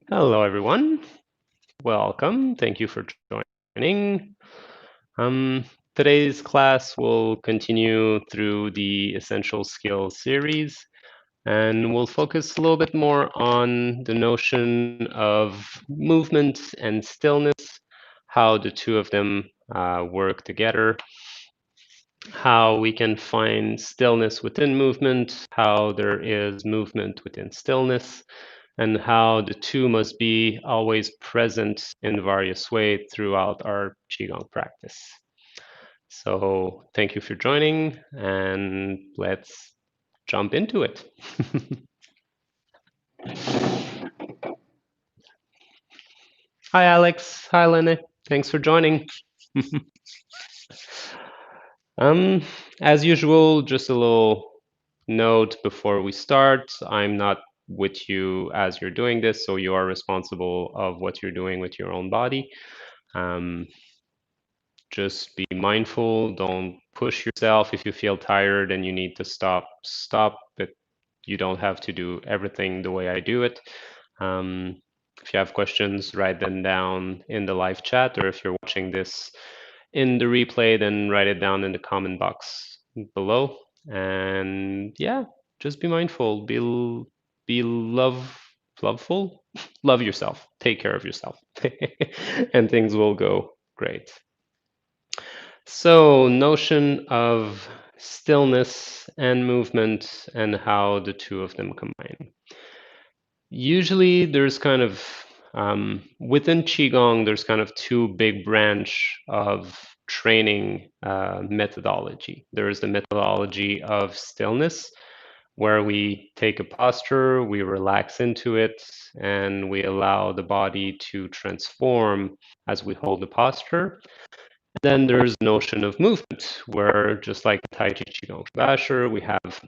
Hello, everyone. Welcome. Thank you for joining. Um, Today's class will continue through the Essential Skills series, and we'll focus a little bit more on the notion of movement and stillness, how the two of them work together, how we can find stillness within movement, how there is movement within stillness, and how the two must be always present in various ways throughout our Qigong practice. So thank you for joining, and let's jump into it. Hi, Alex. Hi, Lene. Thanks for joining. um, as usual, just a little note before we start. I'm not with you as you're doing this, so you are responsible of what you're doing with your own body. Um, just be mindful. Don't push yourself. If you feel tired and you need to stop, stop. But you don't have to do everything the way I do it. If you have questions, write them down in the live chat, or if you're watching this in the replay, then write it down in the comment box below. And yeah, just be mindful. Be loveful. Love yourself. Take care of yourself, and things will go great. So, notion of stillness and movement and how the two of them combine. Usually, there's kind of within Qigong, there's kind of two big branch of training methodology. There is the methodology of stillness, where we take a posture, we relax into it, and we allow the body to transform as we hold the posture. Then there's the notion of movement, where just like Taiji, Qigong, Shibashi, we have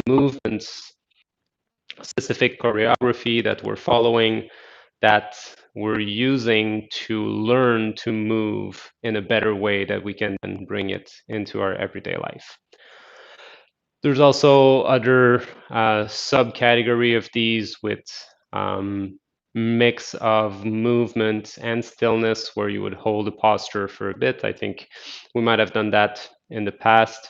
movements, specific choreography that we're following, that we're using to learn to move in a better way that we can then bring it into our everyday life. There's also other subcategory of these with mix of movement and stillness, where you would hold a posture for a bit. I think we might have done that in the past.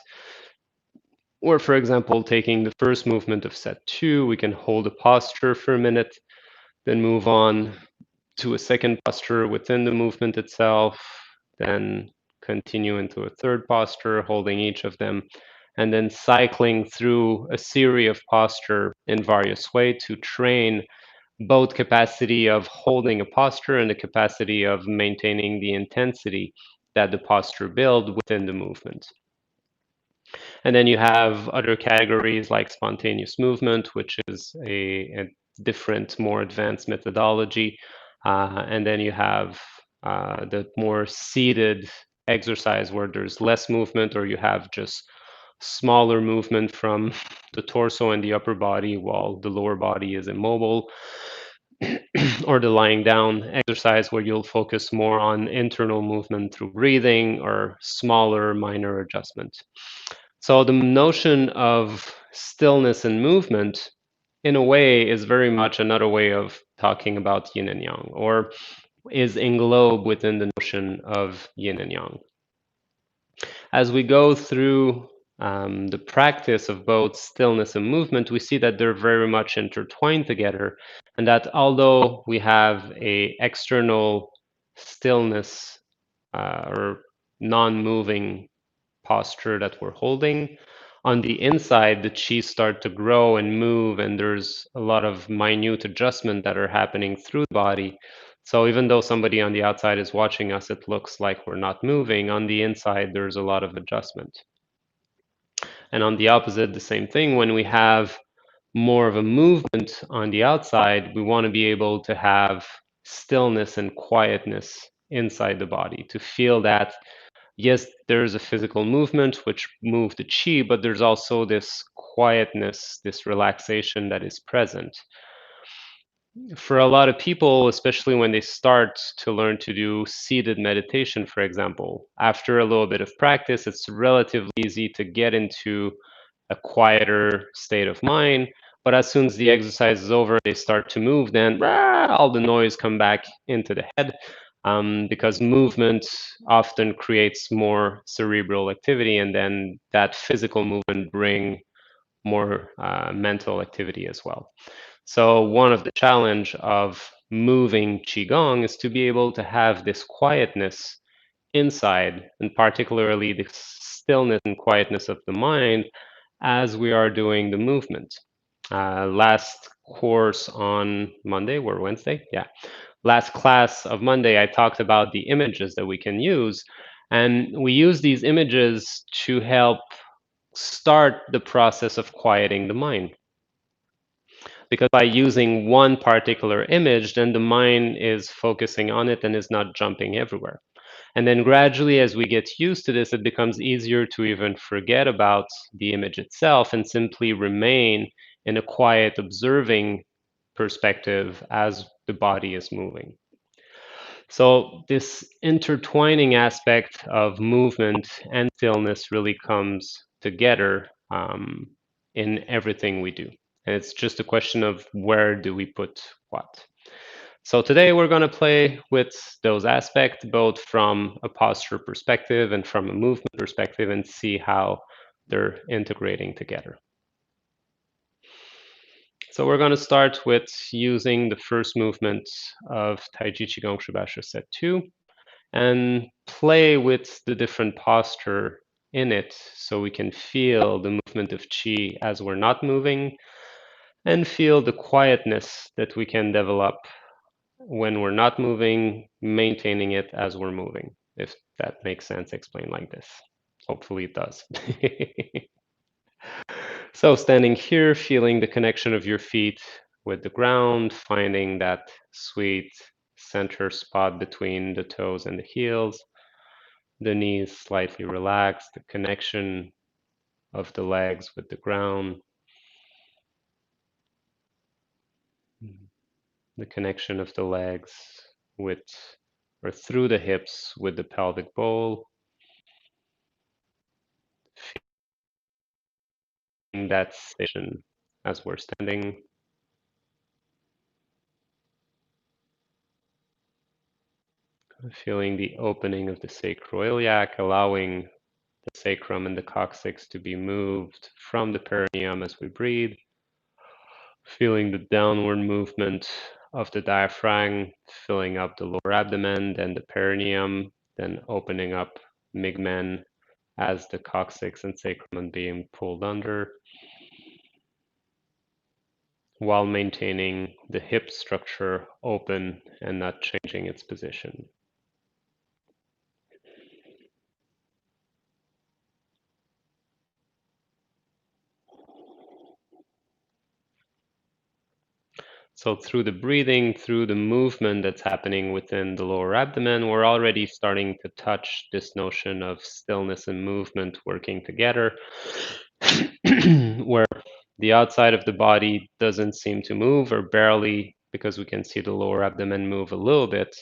Or for example, taking the first movement of set 2, we can hold a posture for a minute, then move on to a second posture within the movement itself, then continue into a third posture, holding each of them, and then cycling through a series of posture in various ways to train both capacity of holding a posture and the capacity of maintaining the intensity that the posture build within the movement. And then you have other categories like spontaneous movement, which is a different, more advanced methodology. And then you have the more seated exercise where there's less movement, or you have just smaller movement from the torso and the upper body while the lower body is immobile, or the lying down exercise where you'll focus more on internal movement through breathing or smaller minor adjustment. So the notion of stillness and movement, in a way, is very much another way of talking about yin and yang, or is englobed within the notion of yin and yang. As we go through the practice of both stillness and movement, we see that they're very much intertwined together, and that although we have a external stillness or non-moving posture that we're holding, on the inside the chi start to grow and move, and there's a lot of minute adjustment that are happening through the body. So even though somebody on the outside is watching us, it looks like we're not moving. On the inside, there's a lot of adjustment. And on the opposite, the same thing. When we have more of a movement on the outside, we want to be able to have stillness and quietness inside the body, to feel that yes, there's a physical movement which move the chi, but there's also this quietness, this relaxation that is present. For a lot of people, especially when they start to learn to do seated meditation, for example, after a little bit of practice, it's relatively easy to get into a quieter state of mind But as soon as the exercise is over, they start to move, then all the noise come back into the head, because movement often creates more cerebral activity, and then that physical movement bring more mental activity as well. So one of the challenge of moving Qigong is to be able to have this quietness inside, and particularly the stillness and quietness of the mind as we are doing the movement. Last course on Monday or Wednesday, yeah, last class of Monday, I talked about the images that we can use, and we use these images to help start the process of quieting the mind. Because by using one particular image, then the mind is focusing on it and is not jumping everywhere. And then gradually, as we get used to this, it becomes easier to even forget about the image itself and simply remain in a quiet, observing perspective as the body is moving. So, this intertwining aspect of movement and stillness really comes together in everything we do. And it's just a question of where do we put what. So today we're going to play with those aspects, both from a posture perspective and from a movement perspective, and see how they're integrating together. So we're going to start with using the first movement of Taiji Qigong Shibashi Set 2 and play with the different posture in it so we can feel the movement of Qi as we're not moving and feel the quietness that we can develop when we're not moving, maintaining it as we're moving, if that makes sense explained like this. Hopefully it does. So standing here, feeling the connection of your feet with the ground, finding that sweet center spot between the toes and the heels, the knees slightly relaxed, the connection of the legs with the ground, the connection of the legs with or through the hips with the pelvic bowl, that station as we're standing, feeling the opening of the sacroiliac, allowing the sacrum and the coccyx to be moved from the perineum as we breathe, feeling the downward movement of the diaphragm, filling up the lower abdomen, then the perineum, then opening up migmen as the coccyx and sacrum are being pulled under, while maintaining the hip structure open and not changing its position. So through the breathing, through the movement that's happening within the lower abdomen, we're already starting to touch this notion of stillness and movement working together, where the outside of the body doesn't seem to move or barely, because we can see the lower abdomen move a little bit.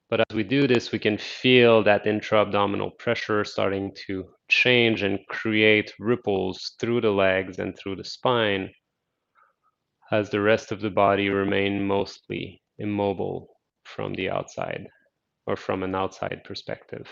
But as we do this, we can feel that intra-abdominal pressure starting to change and create ripples through the legs and through the spine, as the rest of the body remain mostly immobile from the outside or from an outside perspective.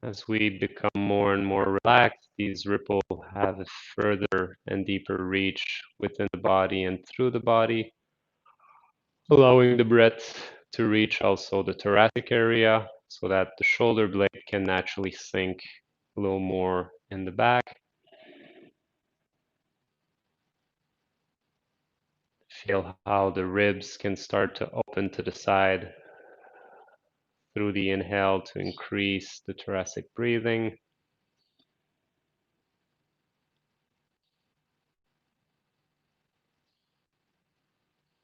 As we become more and more relaxed, these ripples have a further and deeper reach within the body and through the body, allowing the breath to reach also the thoracic area so that the shoulder blade can naturally sink a little more in the back. Feel how the ribs can start to open to the side through the inhale to increase the thoracic breathing.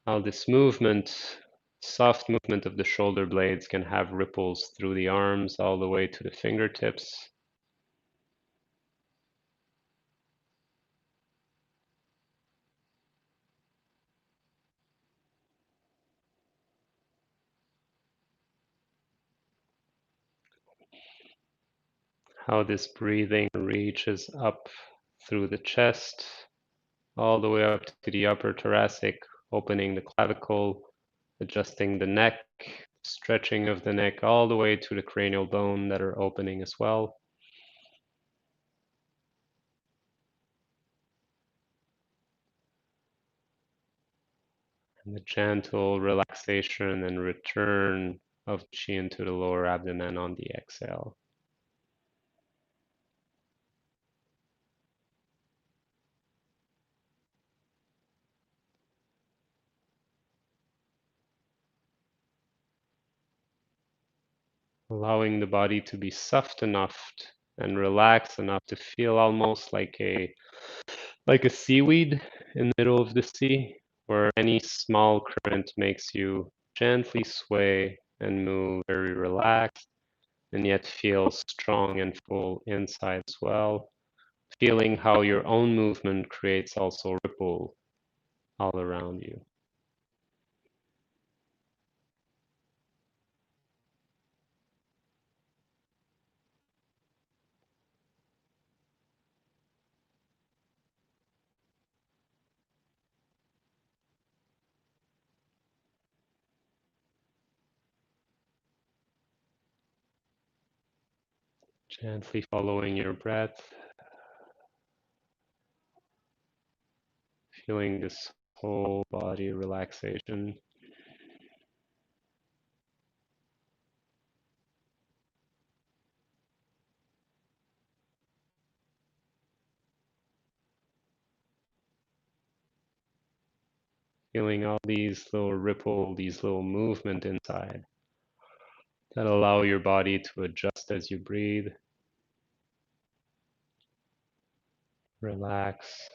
How this movement, soft movement of the shoulder blades, can have ripples through the arms all the way to the fingertips. how this breathing reaches up through the chest, all the way up to the upper thoracic, opening the clavicle, adjusting the neck, stretching of the neck all the way to the cranial bone that are opening as well. And the gentle relaxation and return of chi into the lower abdomen on the exhale. Allowing the body to be soft enough and relaxed enough to feel almost like a seaweed in the middle of the sea, where any small current makes you gently sway and move very relaxed, and yet feel strong and full inside as well. Feeling how your own movement creates also ripple all around you. Gently following your breath, feeling this whole body relaxation. Feeling all these little ripple, these little movement inside that allow your body to adjust as you breathe. Relax.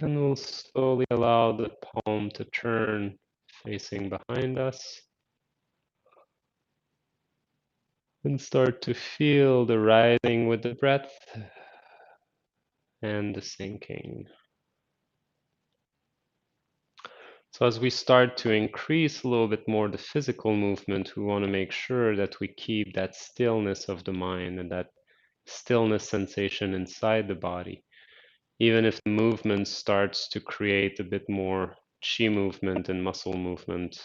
And we'll slowly allow the palm to turn facing behind us and start to feel the rising with the breath and the sinking. So as we start to increase a little bit more the physical movement, we want to make sure that we keep that stillness of the mind and that stillness sensation inside the body. Even if the movement starts to create a bit more chi movement and muscle movement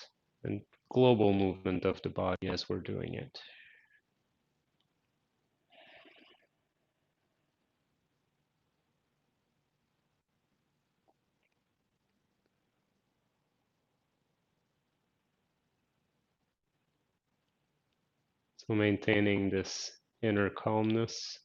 and global movement of the body as we're doing it. So maintaining this inner calmness.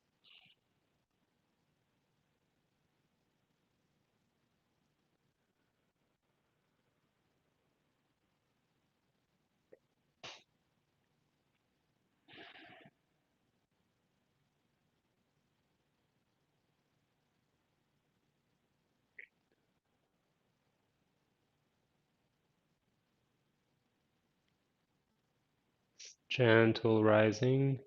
Gentle rising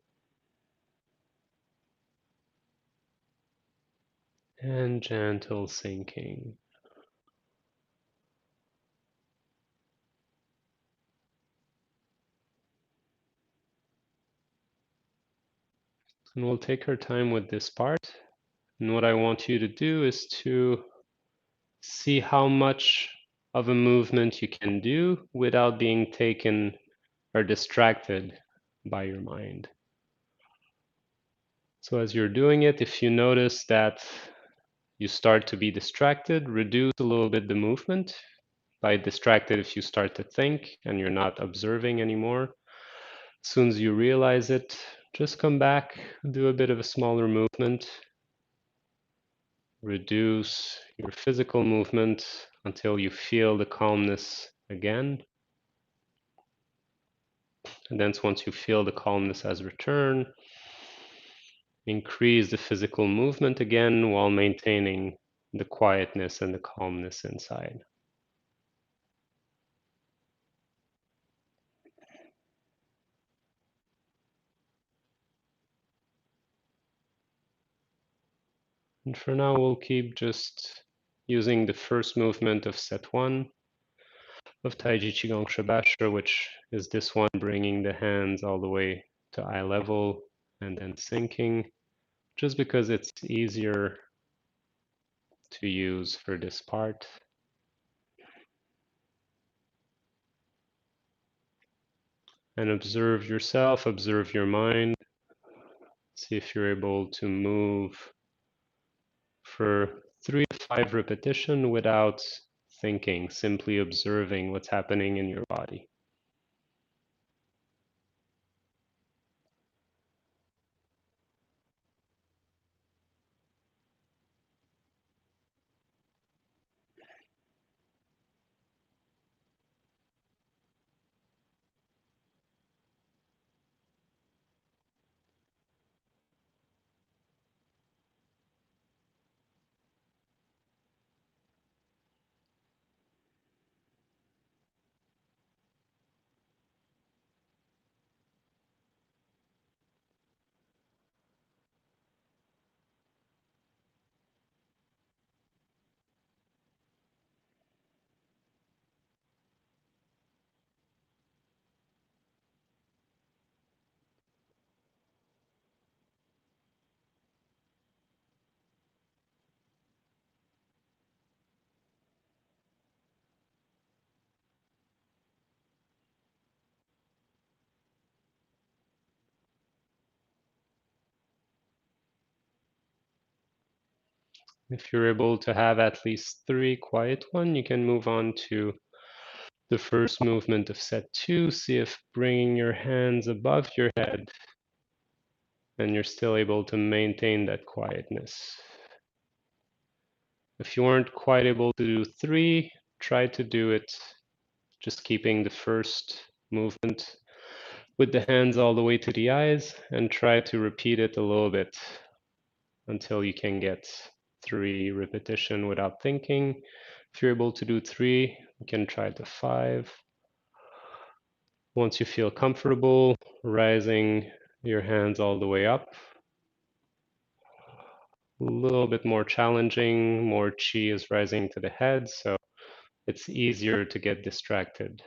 and gentle sinking. And we'll take our time with this part. And what I want you to do is to see how much of a movement you can do without being taken or distracted by your mind. So as you're doing it, if you notice that you start to be distracted, reduce a little bit the movement. By distracted, if you start to think and you're not observing anymore, as soon as you realize it, just come back, do a bit of a smaller movement, reduce your physical movement until you feel the calmness again. And then once you feel the calmness has returned, increase the physical movement again while maintaining the quietness and the calmness inside. And for now, we'll keep just using the first movement of set one of Taiji Qigong Shibashi, which is this one, bringing the hands all the way to eye level and then sinking, just because it's easier to use for this part. And observe yourself, observe your mind. See if you're able to move for 3 to 5 repetitions without thinking, simply observing what's happening in your body. If you're able to have at least 3 quiet ones, you can move on to the first movement of set 2. See if bringing your hands above your head and you're still able to maintain that quietness. If you aren't quite able to do 3, try to do it just keeping the first movement with the hands all the way to the eyes, and try to repeat it a little bit until you can get 3 repetition without thinking. If you're able to do 3, you can try the 5. Once you feel comfortable, rising your hands all the way up. A little bit more challenging, more chi is rising to the head, so it's easier to get distracted.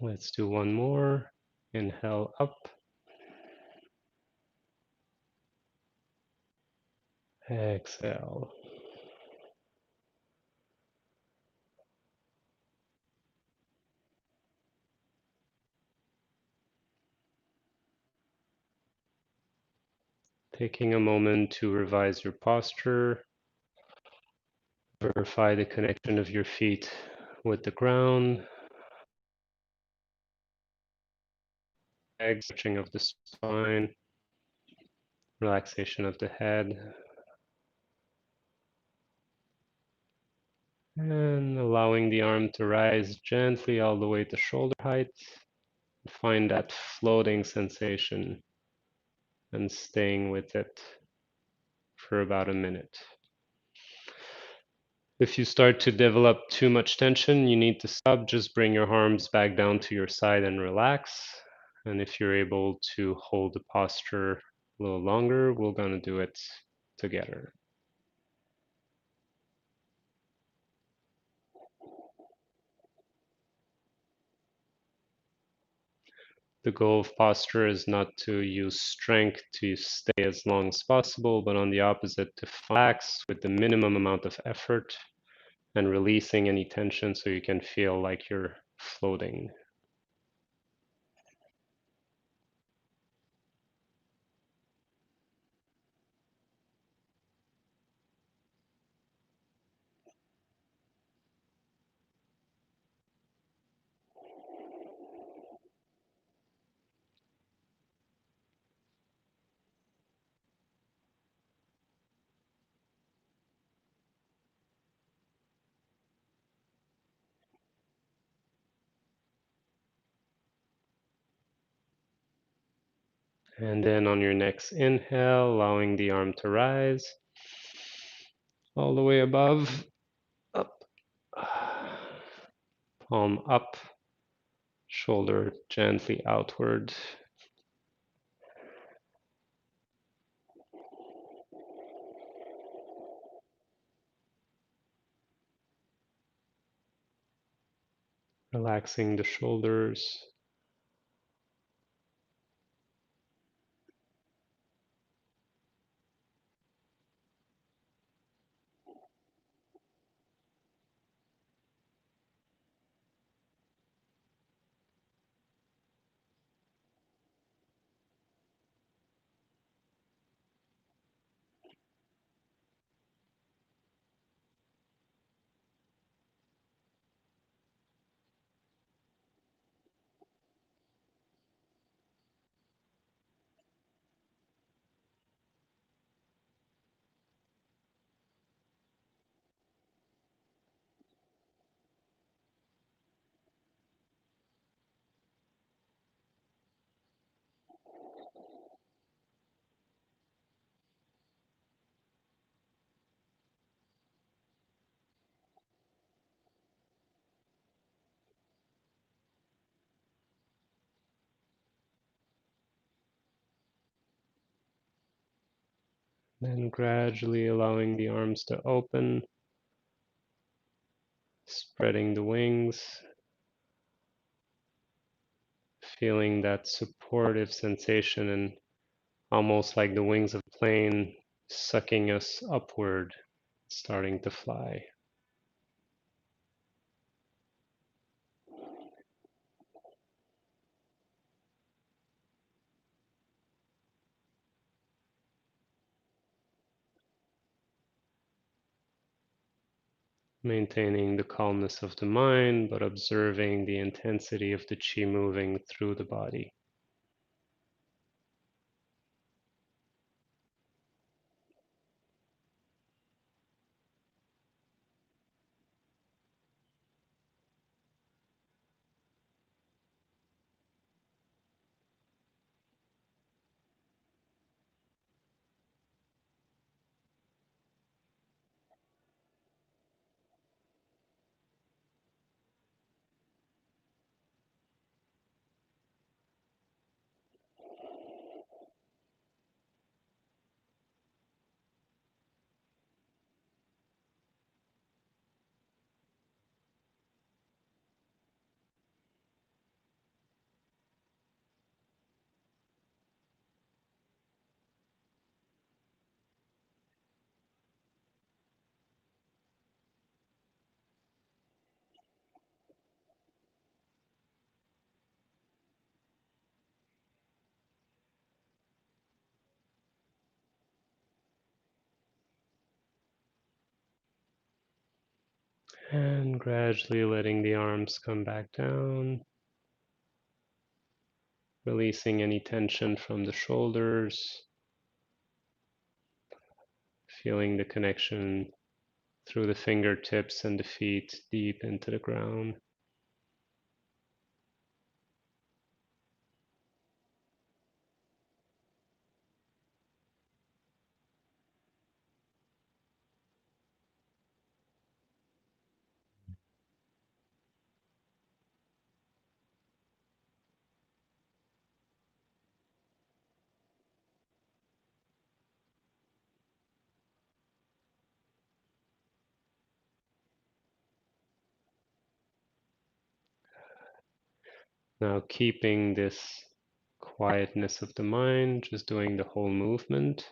Let's do one more. Inhale up, exhale. Taking a moment to revise your posture, verify the connection of your feet with the ground, stretching of the spine, relaxation of the head, and allowing the arm to rise gently all the way to shoulder height. Find that floating sensation and staying with it for about a minute. If you start to develop too much tension, you need to stop. Just bring your arms back down to your side and relax. And if you're able to hold the posture a little longer, we're going to do it together. The goal of posture is not to use strength to stay as long as possible, but on the opposite, to relax with the minimum amount of effort and releasing any tension so you can feel like you're floating. And then on your next inhale, allowing the arm to rise all the way above, up, palm up, shoulder gently outward. Relaxing the shoulders. Then gradually allowing the arms to open, spreading the wings, feeling that supportive sensation and almost like the wings of a plane sucking us upward, starting to fly. Maintaining the calmness of the mind, but observing the intensity of the chi moving through the body. And gradually letting the arms come back down, releasing any tension from the shoulders, feeling the connection through the fingertips and the feet deep into the ground. Now keeping this quietness of the mind, just doing the whole movement.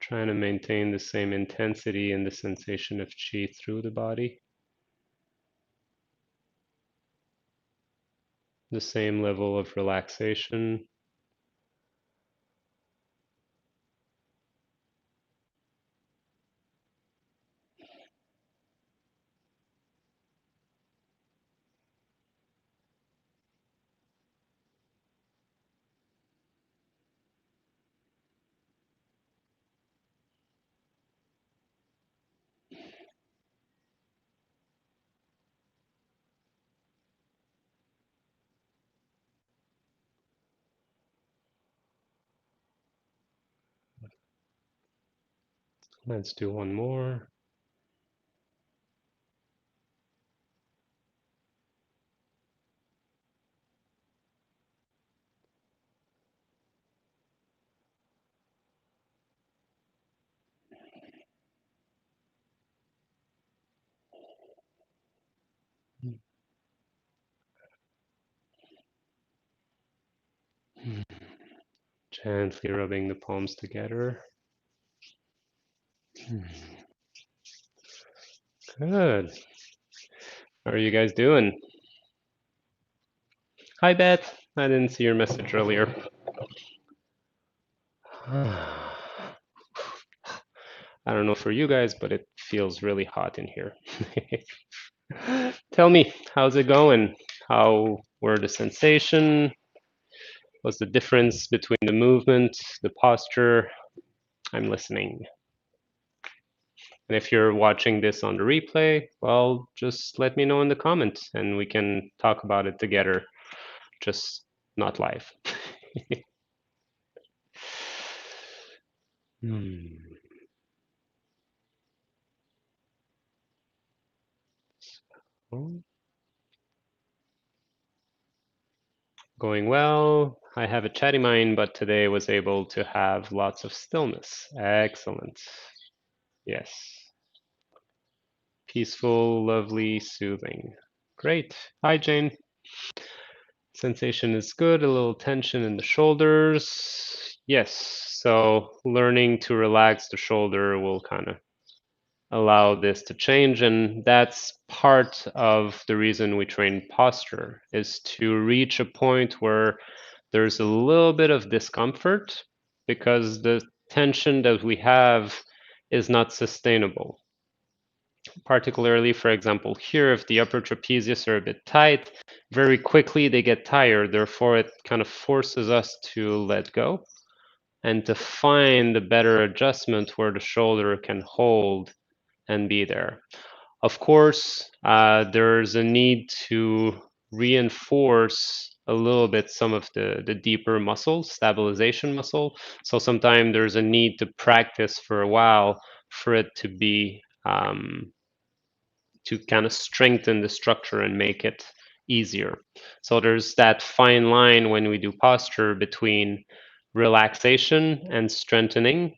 Trying to maintain the same intensity and the sensation of chi through the body. The same level of relaxation. Let's do one more. Gently rubbing the palms together. Good. How are you guys doing? Hi, Beth. I didn't see your message earlier. I don't know for you guys, but it feels really hot in here. Tell me, how's it going? How were the sensation? What's the difference between the movement, the posture? I'm listening. And if you're watching this on the replay, well, just let me know in the comments and we can talk about it together, just not live. Hmm. Going well. I have a chatty mind, but today was able to have lots of stillness. Excellent. Yes. Peaceful, lovely, soothing. Great. Hi, Jane. Sensation is good. A little tension in the shoulders. Yes. So learning to relax the shoulder will kind of allow this to change, and that's part of the reason we train posture is to reach a point where there's a little bit of discomfort because the tension that we have is not sustainable. Particularly, for example, here, if the upper trapezius are a bit tight, very quickly they get tired. Therefore, it kind of forces us to let go and to find a better adjustment where the shoulder can hold and be there. Of course, there's a need to reinforce a little bit some of the deeper muscles, stabilization muscle. So sometimes there's a need to practice for a while for it to be to kind of strengthen the structure and make it easier. So there's that fine line when we do posture between relaxation and strengthening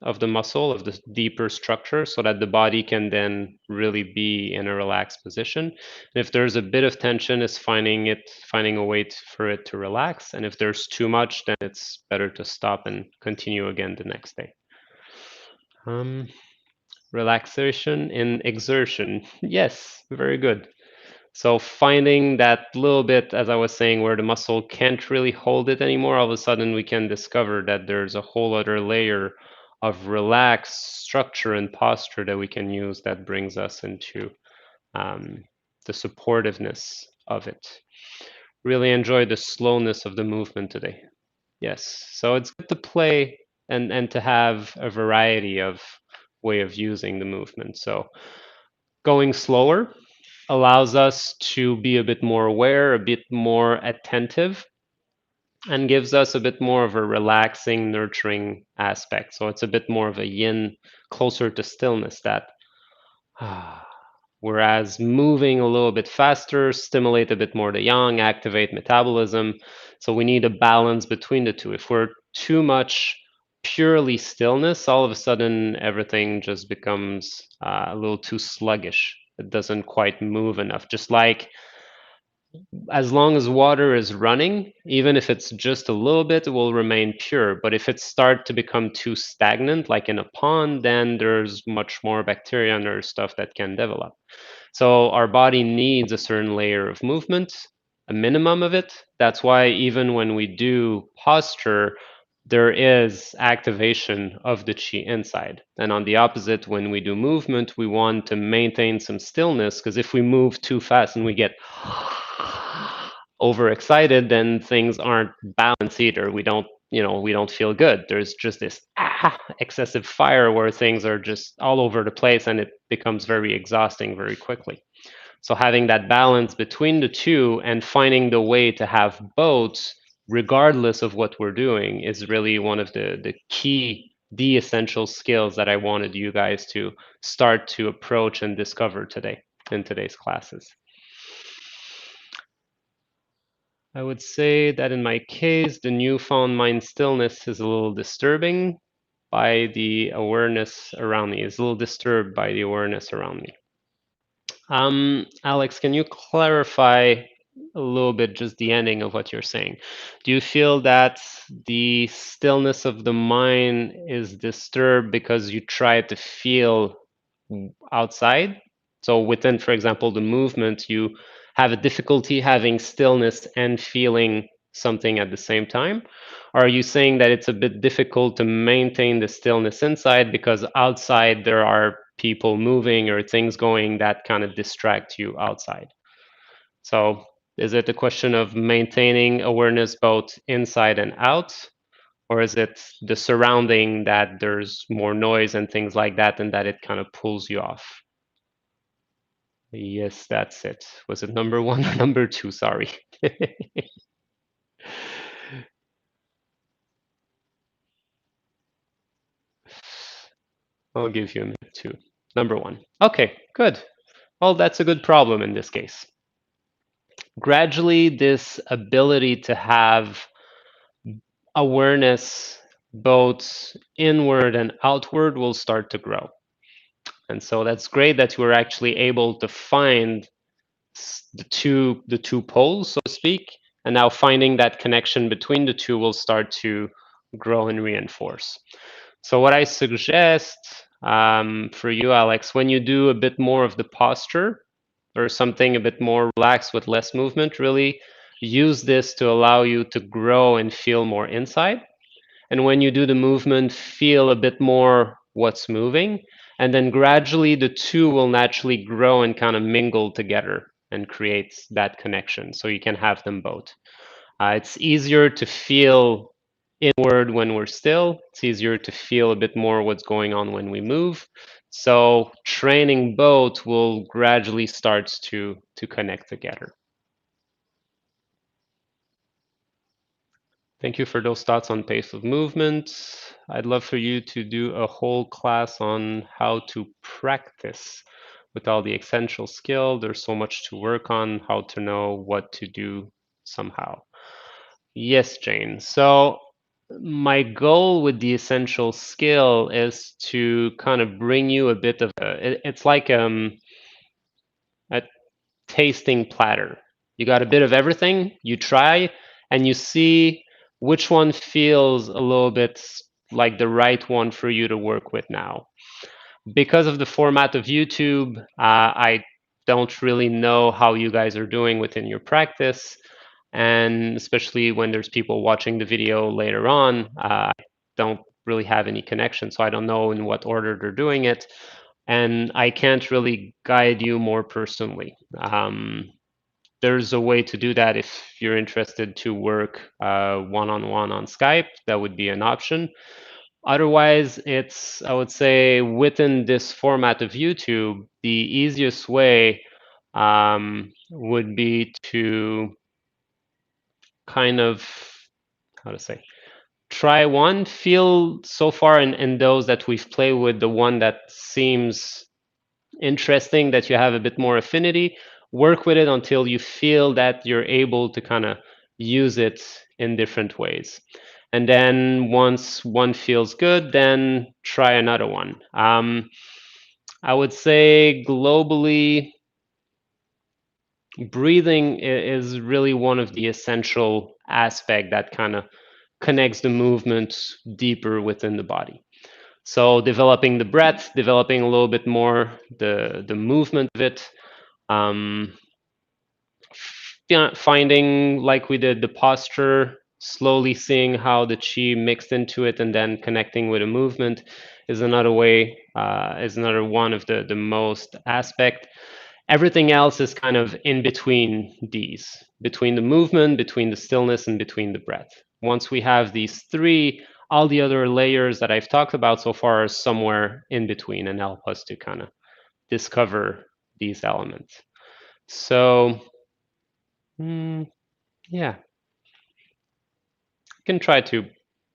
of the muscle of the deeper structure so that the body can then really be in a relaxed position. And if there's a bit of tension, is finding a way for it to relax. And if there's too much, then it's better to stop and continue again the next day. Um, Relaxation in exertion. Yes, very good. So finding that little bit, as I was saying, where the muscle can't really hold it anymore, all of a sudden we can discover that there's a whole other layer of relaxed structure and posture that we can use that brings us into um, the supportiveness of it. Really enjoy the slowness of the movement today. Yes, so it's good to play and to have a variety of way of using the movement. So going slower allows us to be a bit more aware, a bit more attentive, and gives us a bit more of a relaxing, nurturing aspect. So it's a bit more of a yin, closer to stillness, that whereas moving a little bit faster stimulate a bit more the yang, activate metabolism. So we need a balance between the two. If we're too much purely stillness, all of a sudden everything just becomes a little too sluggish. It doesn't quite move enough. Just like as long as water is running, even if it's just a little bit, it will remain pure. But if it starts to become too stagnant, like in a pond, then there's much more bacteria and other stuff that can develop. So our body needs a certain layer of movement, a minimum of it. That's why even when we do posture, there is activation of the chi inside. And on the opposite, when we do movement, we want to maintain some stillness, because if we move too fast and we get overexcited, then things aren't balanced either. We don't feel good. There's just this excessive fire where things are just all over the place and it becomes very exhausting very quickly. So having that balance between the two and finding the way to have both, regardless of what we're doing, is really one of the essential skills that I wanted you guys to start to approach and discover today in today's classes. I would say that in my case, the newfound mind stillness is a little disturbing by the awareness around me, is a little disturbed by the awareness around me. Alex, can you clarify a little bit just the ending of what you're saying? Do you feel that the stillness of the mind is disturbed because you try to feel outside? So within, for example, the movement, you have a difficulty having stillness and feeling something at the same time? Or are you saying that it's a bit difficult to maintain the stillness inside because outside there are people moving or things going that kind of distract you outside? So is it a question of maintaining awareness both inside and out? Or is it the surrounding that there's more noise and things like that and that it kind of pulls you off? Yes, that's it. Was it number one or number two? Sorry. I'll give you a minute too. Number one. Okay, good. Well, that's a good problem in this case. Gradually, this ability to have awareness both inward and outward will start to grow. And so that's great that you were actually able to find the two poles, so to speak, and now finding that connection between the two will start to grow and reinforce. So what I suggest for you, Alex, when you do a bit more of the posture or something a bit more relaxed with less movement, really use this to allow you to grow and feel more inside. And when you do the movement, feel a bit more what's moving. And then gradually the two will naturally grow and kind of mingle together and create that connection. So you can have them both. It's easier to feel inward when we're still. It's easier to feel a bit more what's going on when we move. So training both will gradually start to connect together. Thank you for those thoughts on pace of movement. I'd love for you to do a whole class on how to practice with all the essential skill. There's so much to work on, how to know what to do somehow. Yes, Jane. So my goal with the essential skill is to kind of bring you a bit of it's like a tasting platter. You got a bit of everything, you try, and you see which one feels a little bit like the right one for you to work with now. Because of the format of YouTube, I don't really know how you guys are doing within your practice. And especially when there's people watching the video later on, I don't really have any connection. So I don't know in what order they're doing it. And I can't really guide you more personally. There's a way to do that if you're interested to work one-on-one on Skype. That would be an option. Otherwise, it's, I would say, within this format of YouTube, the easiest way would be to kind of, how to say, try one, feel so far in those that we've played with, the one that seems interesting, that you have a bit more affinity, work with it until you feel that you're able to kind of use it in different ways. And then once one feels good, then try another one. I would say globally, breathing is really one of the essential aspect that kind of connects the movement deeper within the body. So developing the breath, developing a little bit more the movement of it, um, finding, like we did, the posture, slowly seeing how the chi mixed into it, and then connecting with a movement is another way, is another one of the most aspect. Everything else is kind of in between these, between the movement, between the stillness, and between the breath. Once we have these three, all the other layers that I've talked about so far are somewhere in between and help us to kind of discover these elements. So, yeah, I can try to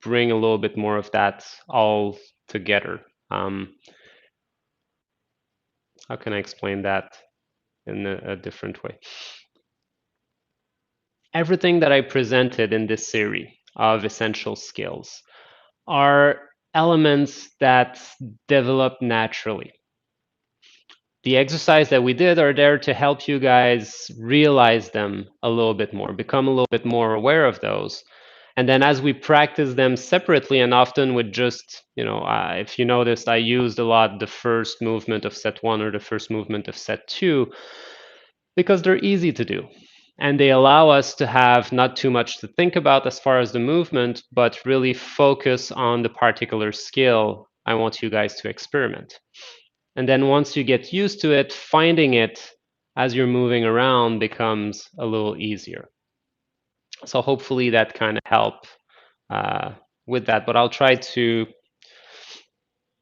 bring a little bit more of that all together. How can I explain that in a different way? Everything that I presented in this series of essential skills are elements that develop naturally. The exercise that we did are there to help you guys realize them a little bit more, become a little bit more aware of those. And then as we practice them separately, and often with just, if you noticed, I used a lot the first movement of set one or the first movement of set two, because they're easy to do. And they allow us to have not too much to think about as far as the movement, but really focus on the particular skill I want you guys to experiment. And then once you get used to it, finding it as you're moving around becomes a little easier. So hopefully that kind of help with that. But I'll try to,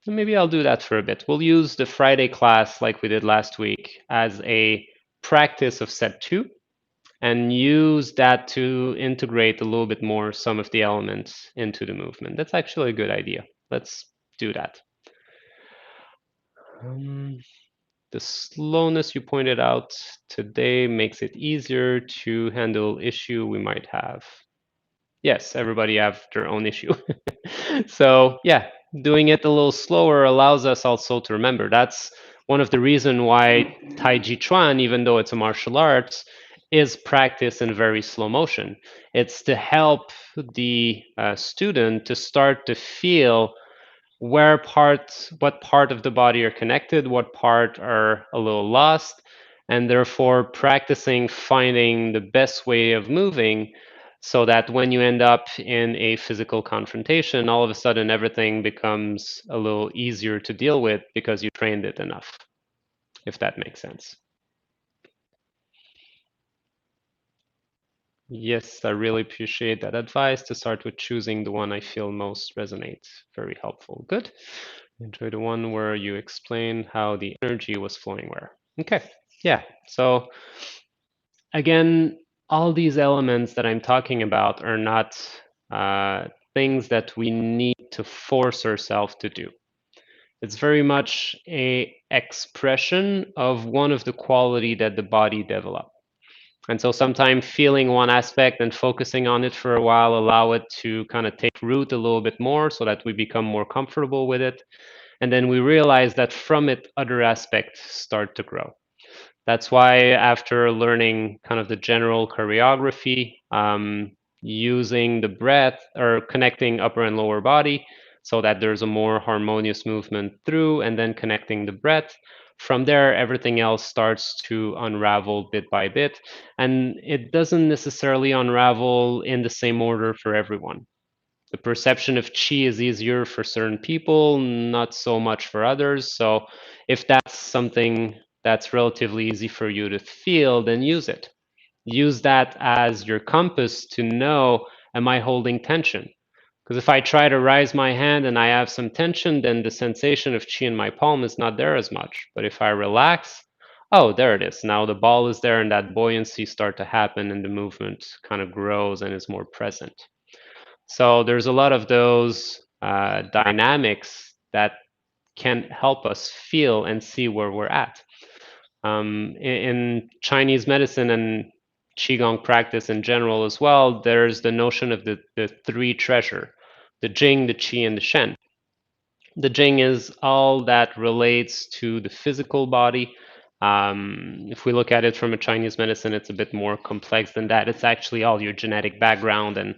maybe I'll do that for a bit. We'll use the Friday class like we did last week as a practice of set two, and use that to integrate a little bit more some of the elements into the movement. That's actually a good idea. Let's do that. The slowness you pointed out today makes it easier to handle issue we might have. Yes, everybody have their own issue. So yeah, doing it a little slower allows us also to remember. That's one of the reasons why Taiji Chuan, even though it's a martial arts, is practiced in very slow motion. It's to help the student to start to feel what part of the body are connected, what part are a little lost, and therefore practicing finding the best way of moving, so that when you end up in a physical confrontation, all of a sudden everything becomes a little easier to deal with because you trained it enough, if that makes sense. Yes, I really appreciate that advice to start with choosing the one I feel most resonates. Very helpful. Good. Enjoy the one where you explain how the energy was flowing where. Okay. Yeah. So again, all these elements that I'm talking about are not things that we need to force ourselves to do. It's very much a expression of one of the quality that the body develops. And so sometimes feeling one aspect and focusing on it for a while allow it to kind of take root a little bit more so that we become more comfortable with it. And then we realize that from it, other aspects start to grow. That's why after learning kind of the general choreography, using the breath or connecting upper and lower body so that there's a more harmonious movement through, and then connecting the breath, From there, everything else starts to unravel bit by bit, and it doesn't necessarily unravel in the same order for everyone. The perception of chi is easier for certain people, not so much for others. So if that's something that's relatively easy for you to feel, then use it. Use that as your compass to know, am I holding tension? Because if I try to raise my hand and I have some tension, then the sensation of chi in my palm is not there as much. But if I relax, oh, there it is. Now the ball is there and that buoyancy start to happen and the movement kind of grows and is more present. So there's a lot of those dynamics that can help us feel and see where we're at. In Chinese medicine and Qigong practice in general as well, there's the notion of the three treasure, the Jing, the Qi, and the Shen. The Jing is all that relates to the physical body. If we look at it from a Chinese medicine, it's a bit more complex than that. It's actually all your genetic background and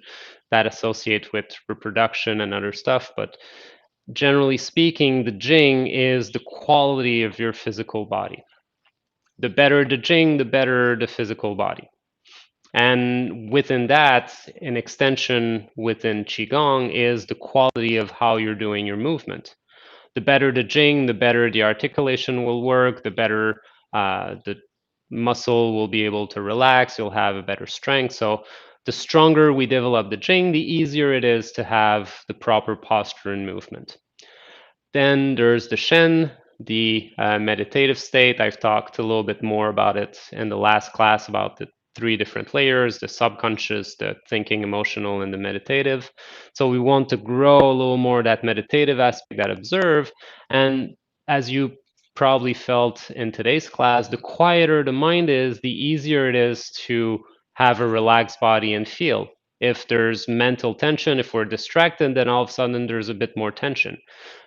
that associate with reproduction and other stuff. But generally speaking, the Jing is the quality of your physical body. The better the Jing, the better the physical body. And within that, an extension within Qigong is the quality of how you're doing your movement. The better the Jing, the better the articulation will work, the better the muscle will be able to relax, you'll have a better strength. So the stronger we develop the Jing, the easier it is to have the proper posture and movement. Then there's the Shen, the meditative state. I've talked a little bit more about it in the last class about the three different layers, the subconscious, the thinking, emotional, and the meditative. So we want to grow a little more that meditative aspect, that observe. And as you probably felt in today's class, the quieter the mind is, the easier it is to have a relaxed body and feel. If there's mental tension, if we're distracted, then all of a sudden there's a bit more tension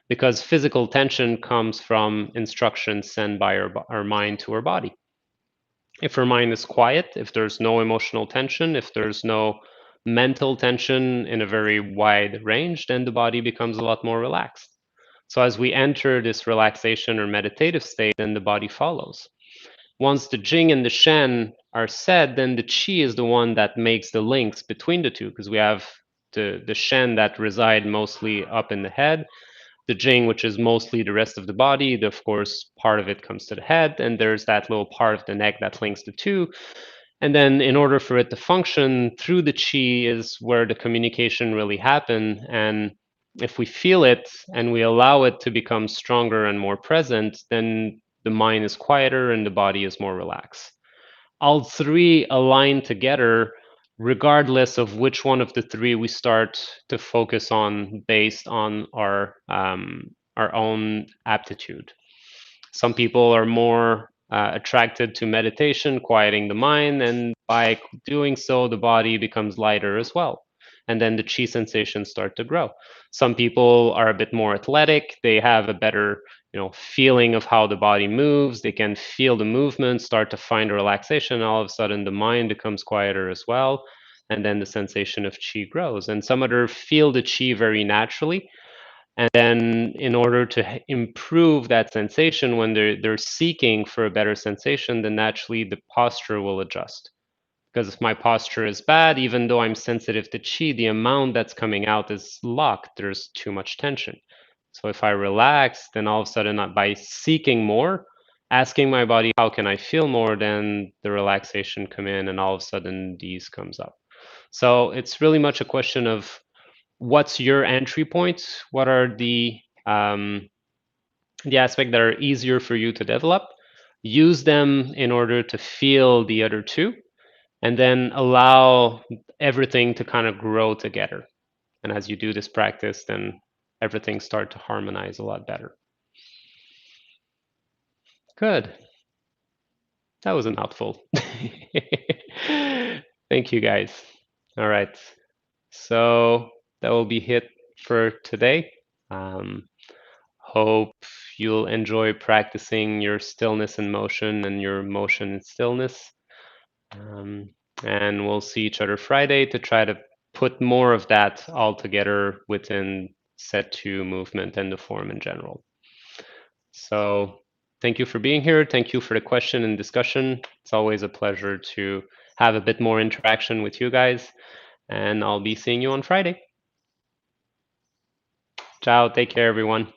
because physical tension comes from instructions sent by our mind to our body. If our mind is quiet, if there's no emotional tension, if there's no mental tension in a very wide range, then the body becomes a lot more relaxed. So as we enter this relaxation or meditative state, then the body follows. Once the Jing and the Shen are said, then the Qi is the one that makes the links between the two, because we have the Shen that reside mostly up in the head, the Jing, which is mostly the rest of the body. Of course, part of it comes to the head, and there's that little part of the neck that links the two. And then, in order for it to function through the Qi, is where the communication really happen. And if we feel it and we allow it to become stronger and more present, then the mind is quieter and the body is more relaxed. All three align together regardless of which one of the three we start to focus on based on our own aptitude. Some people are more attracted to meditation, quieting the mind, and by doing so, the body becomes lighter as well. And then the chi sensations start to grow. Some people are a bit more athletic, they have a better feeling of how the body moves, they can feel the movement, start to find relaxation. All of a sudden, the mind becomes quieter as well. And then the sensation of chi grows. And some other feel the chi very naturally, and then in order to improve that sensation when they're seeking for a better sensation, then naturally the posture will adjust. Because if my posture is bad, even though I'm sensitive to chi, the amount that's coming out is locked. There's too much tension. So if I relax, then all of a sudden, by seeking more, asking my body, how can I feel more, then the relaxation come in and all of a sudden these comes up. So it's really much a question of what's your entry point? What are the aspects that are easier for you to develop? Use them in order to feel the other two, and then allow everything to kind of grow together. And as you do this practice, then everything start to harmonize a lot better. Good. That was a mouthful. Thank you, guys. All right. So that will be it for today. Um, Hope you'll enjoy practicing your stillness and motion and your motion and stillness. Um, and we'll see each other Friday to try to put more of that all together within set two movement and the form in general. So Thank you for being here. Thank you for the question and discussion. It's always a pleasure to have a bit more interaction with you guys. And I'll be seeing you on Friday. Ciao. Take care, everyone.